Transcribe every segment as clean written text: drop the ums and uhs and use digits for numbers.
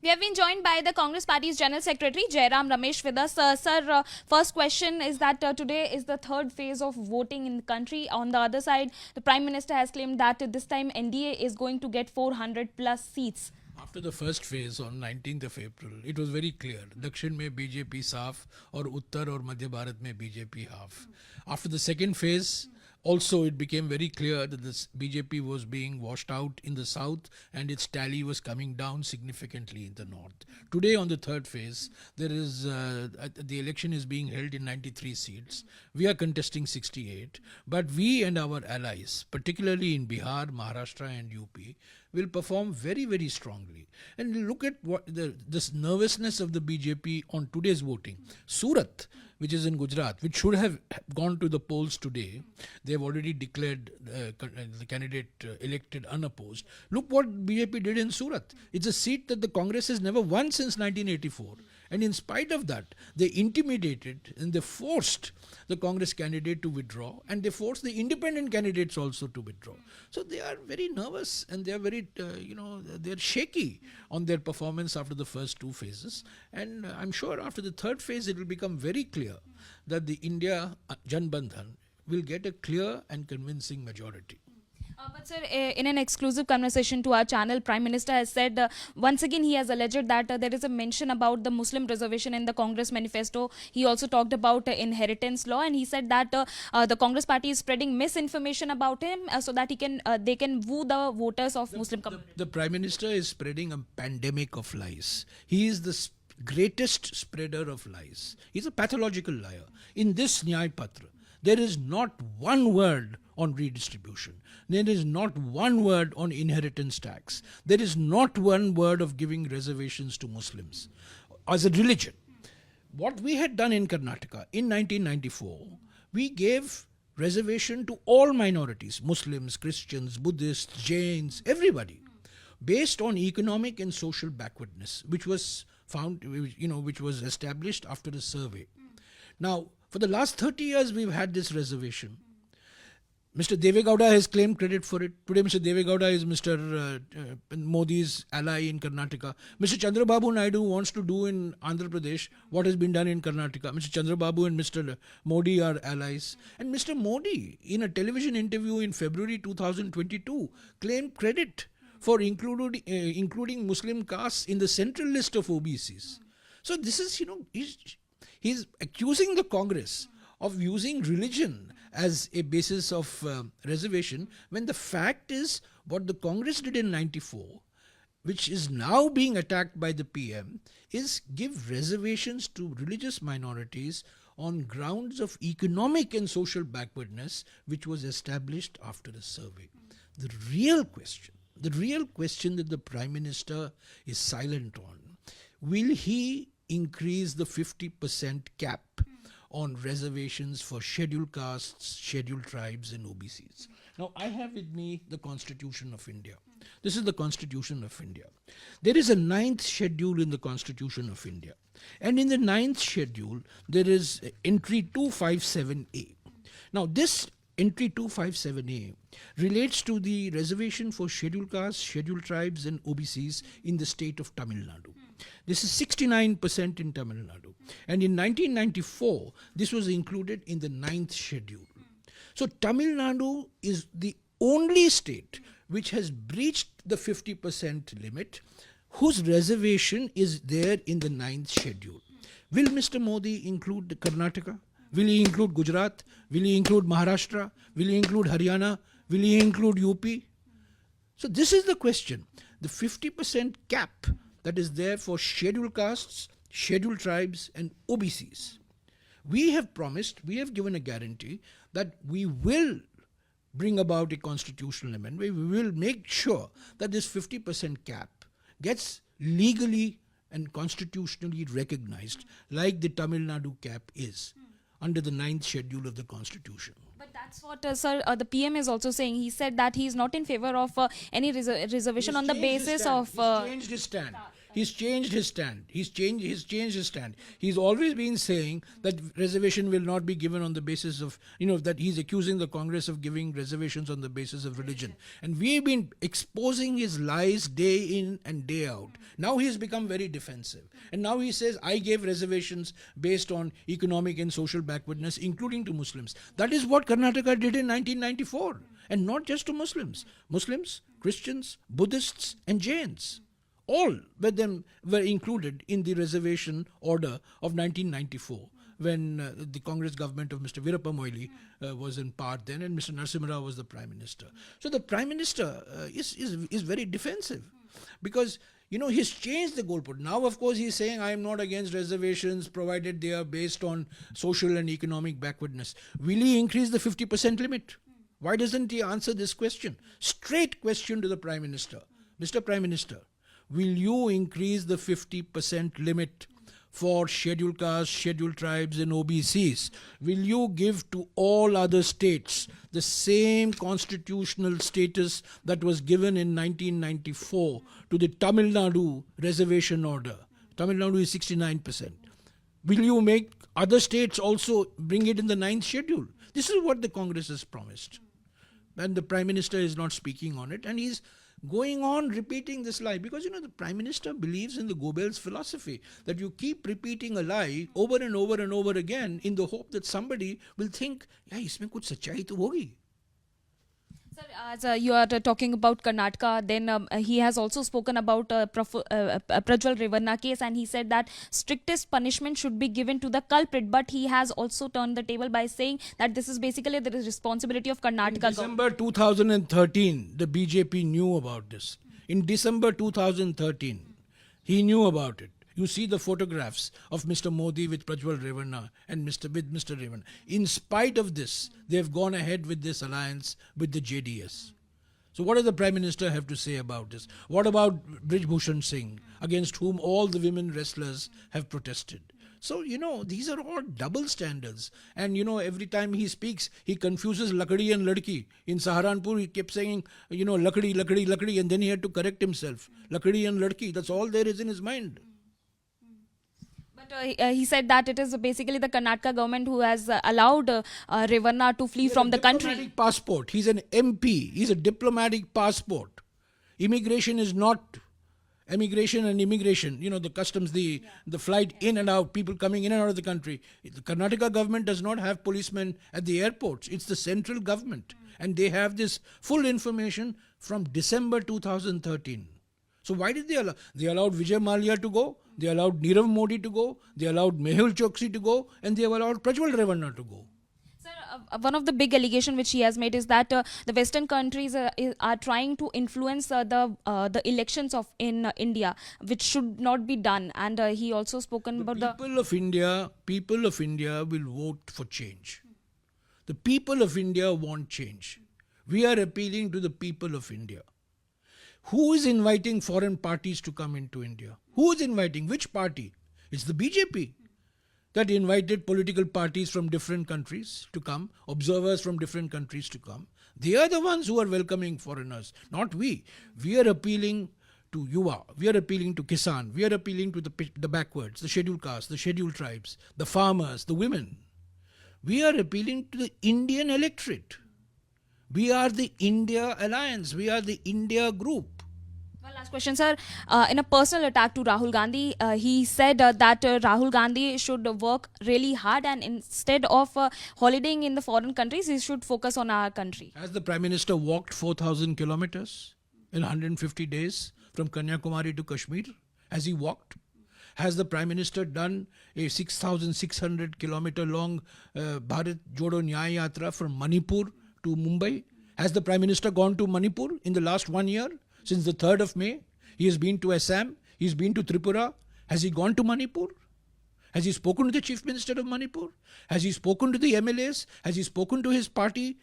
We have been joined by the Congress Party's General Secretary Jairam Ramesh with us. Sir, first question is that today is the third phase of voting in the country. On the other side, the Prime Minister has claimed that this time NDA is going to get 400 plus seats. After the first phase on 19th of April, it was very clear. Dakshin mein BJP saaf or Uttar or Madhya Bharat mein BJP half. After the second phase, also it became very clear that this BJP was being washed out in the south and its tally was coming down significantly in the north. Today on the third phase, there is the election is being held in 93 seats. We are contesting 68, but we and our allies, particularly in Bihar, Maharashtra and UP, will perform very, very strongly. And look at what this nervousness of the BJP on today's voting. Surat, which is in Gujarat, which should have gone to the polls today, they have already declared the candidate elected unopposed. Look what BJP did in Surat. It's a seat that the Congress has never won since 1984. And in spite of that, they intimidated and they forced the Congress candidate to withdraw, and they forced the independent candidates also to withdraw. So they are very nervous and they are very, they're shaky on their performance after the first two phases. And I'm sure after the third phase, it will become very clear that the India Jan Bandhan will get a clear and convincing majority. But sir, in an exclusive conversation to our channel, Prime Minister has said, once again he has alleged that there is a mention about the Muslim reservation in the Congress manifesto. He also talked about inheritance law, and he said that the Congress party is spreading misinformation about him so that they can woo the voters of Muslim community. The Prime Minister is spreading a pandemic of lies. He is the greatest spreader of lies. He's a pathological liar. In this Nyay Patra, there is not one word on redistribution. There is not one word on inheritance tax. There is not one word of giving reservations to Muslims as a religion. What we had done in Karnataka in 1994, we gave reservation to all minorities, Muslims, Christians, Buddhists, Jains, everybody, based on economic and social backwardness, which was found, which was established after a survey. Now, for the last 30 years, we've had this reservation. Mr. Deve Gowda has claimed credit for it. Today, Mr. Deve Gowda is Mr. Modi's ally in Karnataka. Mr. Chandrababu Naidu wants to do in Andhra Pradesh what has been done in Karnataka. Mr. Chandrababu and Mr. Modi are allies. And Mr. Modi, in a television interview in February 2022, claimed credit for including Muslim castes in the central list of OBCs. So this is, he's accusing the Congress of using religion as a basis of reservation, when the fact is what the Congress did in 94, which is now being attacked by the PM, is give reservations to religious minorities on grounds of economic and social backwardness, which was established after a survey. The real question that the Prime Minister is silent on, will he increase the 50% cap on reservations for scheduled castes, scheduled tribes and OBCs. Now, I have with me the Constitution of India. This is the Constitution of India. There is a 9th schedule in the Constitution of India. And in the 9th schedule, there is entry 257A. Now, this entry 257A relates to the reservation for scheduled castes, scheduled tribes and OBCs in the state of Tamil Nadu. This is 69% in Tamil Nadu. And in 1994, this was included in the 9th schedule. So Tamil Nadu is the only state which has breached the 50% limit, whose reservation is there in the 9th schedule. Will Mr. Modi include Karnataka? Will he include Gujarat? Will he include Maharashtra? Will he include Haryana? Will he include UP? So this is the question. The 50% cap that is there for scheduled castes, scheduled tribes and OBCs. We have promised, we have given a guarantee that we will bring about a constitutional amendment. We will make sure that this 50% cap gets legally and constitutionally recognized, like the Tamil Nadu cap is under the 9th schedule of the Constitution. But that's what, sir, the PM is also saying. He said that he is not in favor of any reservation on the basis of... He's changed his stand. He's changed his stand. He's changed his stand. He's always been saying that reservation will not be given on the basis of, that he's accusing the Congress of giving reservations on the basis of religion. And we've been exposing his lies day in and day out. Now he's become very defensive. And now he says, I gave reservations based on economic and social backwardness, including to Muslims. That is what Karnataka did in 1994. And not just to Muslims. Muslims, Christians, Buddhists, and Jains. All were included in the reservation order of 1994 when the Congress government of Mr. Veerappa Moily was in power then, and Mr. Narasimha Rao was the Prime Minister. So the Prime Minister is very defensive because he's changed the goalpost. Now, of course, he's saying, I am not against reservations provided they are based on social and economic backwardness. Will he increase the 50% limit? Why doesn't he answer this question? Straight question to the Prime Minister. Mr. Prime Minister, will you increase the 50% limit for scheduled castes, scheduled tribes and OBCs? Will you give to all other states the same constitutional status that was given in 1994 to the Tamil Nadu reservation order? Tamil Nadu is 69%. Will you make other states also bring it in the 9th schedule? This is what the Congress has promised. And the Prime Minister is not speaking on it, and he's going on repeating this lie because the Prime Minister believes in the Goebbels philosophy that you keep repeating a lie over and over and over again in the hope that somebody will think, yeah, इसमें कुछ सच्चाई तो होगी. Sir, as you are talking about Karnataka, then he has also spoken about Prajwal Revanna case, and he said that strictest punishment should be given to the culprit. But he has also turned the table by saying that this is basically the responsibility of Karnataka. In December 2013, the BJP knew about this. In December 2013, he knew about it. You see the photographs of Mr. Modi with Prajwal Revanna and Mr. Revanna. In spite of this, they've gone ahead with this alliance with the JDS. So what does the Prime Minister have to say about this? What about Brij Bhushan Singh, against whom all the women wrestlers have protested? So, these are all double standards. And, every time he speaks, he confuses Lakadi and Ladki. In Saharanpur, he kept saying, Lakadi, Lakadi, Lakadi, and then he had to correct himself. Lakadi and Ladki, that's all there is in his mind. He said that it is basically the Karnataka government who has allowed Revanna to flee from the country. Diplomatic passport. He's an MP. He's a diplomatic passport. Immigration is not immigration and immigration. The customs, the flight in and out, people coming in and out of the country. The Karnataka government does not have policemen at the airports. It's the central government. And they have this full information from December 2013. So why did they allow? They allowed Vijay Mallya to go, they allowed Nirav Modi to go, they allowed Mehul Choksi to go, and they have allowed Prajwal Revanna to go. Sir, one of the big allegations which he has made is that the Western countries are trying to influence the elections in India, which should not be done. And he also spoken about people of India will vote for change. The people of India want change. We are appealing to the people of India. Who is inviting foreign parties to come into India? Who is inviting? Which party? It's the BJP that invited political parties from different countries to come, observers from different countries to come. They are the ones who are welcoming foreigners, not we. We are appealing to Yuva, we are appealing to Kisan, we are appealing to the backwards, the scheduled castes, the scheduled tribes, the farmers, the women. We are appealing to the Indian electorate. We are the India Alliance. We are the India group. One last question, sir. In a personal attack to Rahul Gandhi, he said that Rahul Gandhi should work really hard and instead of holidaying in the foreign countries, he should focus on our country. Has the Prime Minister walked 4,000 kilometers in 150 days from Kanyakumari to Kashmir? Has he walked? Has the Prime Minister done a 6,600 kilometer long Bharat Jodo Nyaya Yatra from Manipur to Mumbai? Has the Prime Minister gone to Manipur in the last 1 year? Since the 3rd of May, he has been to Assam, he's been to Tripura. Has he gone to Manipur? Has he spoken to the Chief Minister of Manipur? Has he spoken to the MLAs? Has he spoken to his party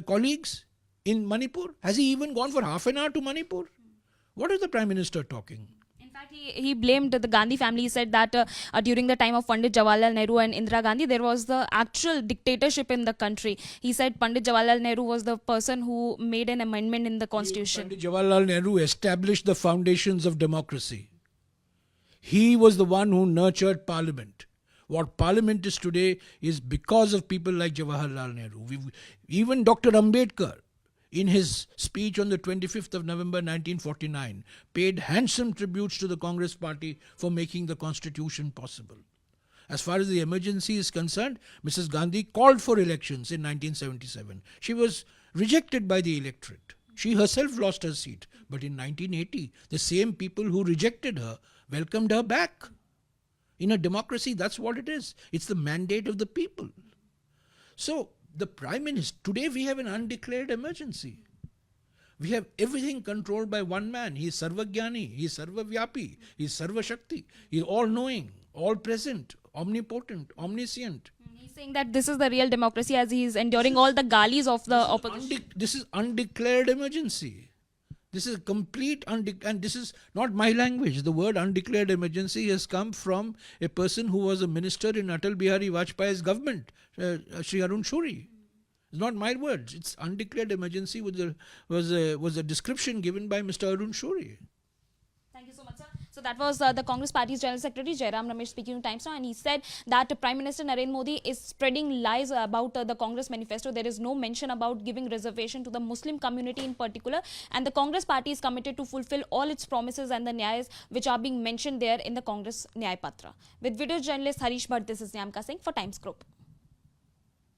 colleagues in Manipur? Has he even gone for half an hour to Manipur? What is the Prime Minister talking? In fact, he blamed the Gandhi family. He said that during the time of Pandit Jawaharlal Nehru and Indira Gandhi, there was the actual dictatorship in the country. He said Pandit Jawaharlal Nehru was the person who made an amendment in the constitution. Pandit Jawaharlal Nehru established the foundations of democracy. He was the one who nurtured Parliament. What Parliament is today is because of people like Jawaharlal Nehru. Even Dr. Ambedkar, in his speech on the 25th of November 1949, paid handsome tributes to the Congress party for making the constitution possible. As far as the emergency is concerned, Mrs. Gandhi called for elections in 1977. She was rejected by the electorate. She herself lost her seat. But in 1980, the same people who rejected her welcomed her back. In a democracy, that's what it is. It's the mandate of the people. So, the Prime Minister, today we have an undeclared emergency. We have everything controlled by one man. He is Sarvagyani, he is Sarvavyapi, he is Sarvashakti, he is all-knowing, all-present, omnipotent, omniscient. He's saying that this is the real democracy as he is enduring all the galis of the opposition. This is undeclared emergency. This is complete and this is not my language. The word undeclared emergency has come from a person who was a minister in Atal Bihari Vajpayee's government, Shri Arun Shuri. It's not my words. It's undeclared emergency was a description given by Mr. Arun Shuri. Thank you so much, sir. So that was the Congress Party's General Secretary Jairam Ramesh speaking to Times Now, and he said that Prime Minister Narendra Modi is spreading lies about the Congress manifesto. There is no mention about giving reservation to the Muslim community in particular, and the Congress Party is committed to fulfill all its promises and the nyayas which are being mentioned there in the Congress Nyay Patra. With video journalist Harish Bhatt, this is Nyamka Singh for Times Group.